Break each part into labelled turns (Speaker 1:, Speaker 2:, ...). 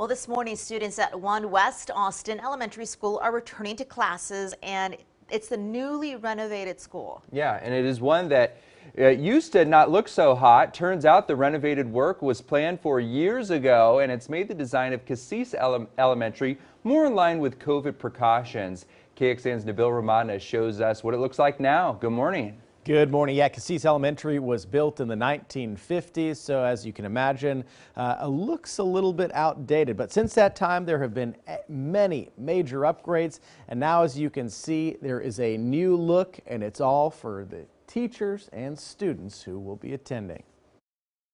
Speaker 1: Well, this morning, students at 1 West Austin Elementary School are returning to classes, and it's the newly renovated school.
Speaker 2: Yeah, and it is one that used to not look so hot. Turns out the renovated work was planned for years ago, and it's made the design of Casis Elementary more in line with COVID precautions. KXAN's Nabil Remadna shows us what it looks like now. Good morning.
Speaker 3: Good morning. Yeah, Casis Elementary was built in the 1950s, so as you can imagine, looks a little bit outdated. But since that time, there have been many major upgrades, and now, as you can see, there is a new look, and it's all for the teachers and students who will be attending.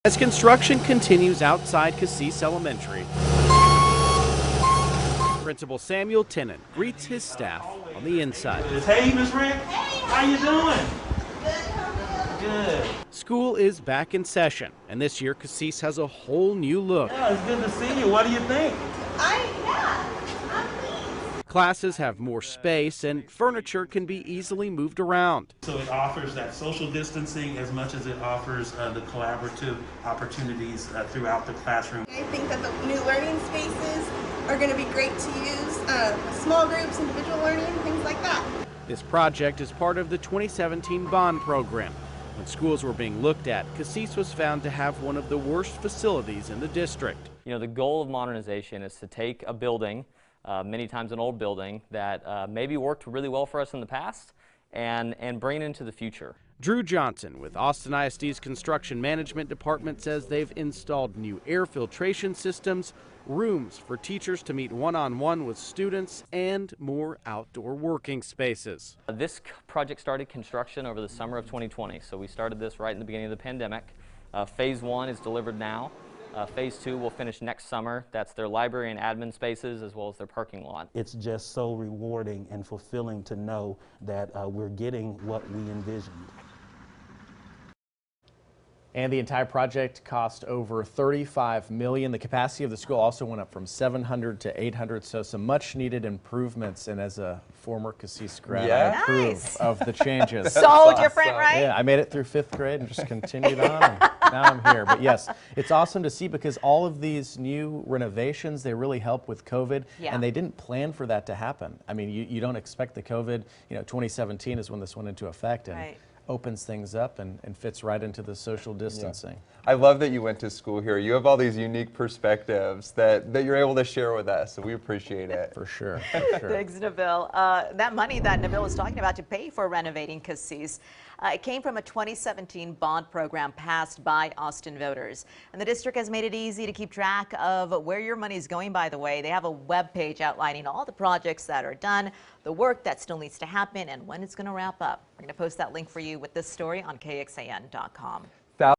Speaker 3: As construction continues outside Casis Elementary, Principal Samuel Tennant greets his staff on the inside.
Speaker 4: Hey, Miss Rick. Hey, how you doing? Good.
Speaker 3: School is back in session, and this year Casis has a whole new look.
Speaker 4: Yeah, it's good to see you. What do you think?
Speaker 5: I'm pleased.
Speaker 3: Classes have more space, and furniture can be easily moved around.
Speaker 4: So it offers that social distancing as much as it offers the collaborative opportunities throughout the classroom.
Speaker 5: I think that the new learning spaces are going to be great to use, small groups, individual learning, things like that.
Speaker 3: This project is part of the 2017 bond program. When schools were being looked at, Casis was found to have one of the worst facilities in the district.
Speaker 6: You know, the goal of modernization is to take a building, many times an old building, that maybe worked really well for us in the past and bring it into the future.
Speaker 3: Drew Johnson with Austin ISD's Construction Management Department says they've installed new air filtration systems, rooms for teachers to meet one-on-one with students, and more outdoor working spaces.
Speaker 6: This project started construction over the summer of 2020, so we started this right in the beginning of the pandemic. Phase 1 is delivered now. Phase 2 will finish next summer. That's their library and admin spaces as well as their parking lot.
Speaker 7: It's just so rewarding and fulfilling to know that we're getting what we envisioned.
Speaker 3: And the entire project cost over $35 million. The capacity of the school also went up from 700 to 800, so some much needed improvements. And as a former Casis grad, I approve of the changes.
Speaker 1: So different, right?
Speaker 3: Yeah, I made it through 5th grade and just continued on, and now I'm here. But yes, it's awesome to see because all of these new renovations, they really help with COVID, and they didn't plan for that to happen. I mean, you don't expect the COVID, 2017 is when this went into effect. And opens things up and fits right into the social distancing.
Speaker 2: I love that you went to school here. You have all these unique perspectives that you're able to share with us, so we appreciate it.
Speaker 3: For sure.
Speaker 1: Thanks, Nabil. That money that Nabil was talking about to pay for renovating Casis, it came from a 2017 bond program passed by Austin voters. And the district has made it easy to keep track of where your money is going, by the way. They have a web page outlining all the projects that are done, the work that still needs to happen, and when it's going to wrap up. We're going to post that link for you with this story on KXAN.com.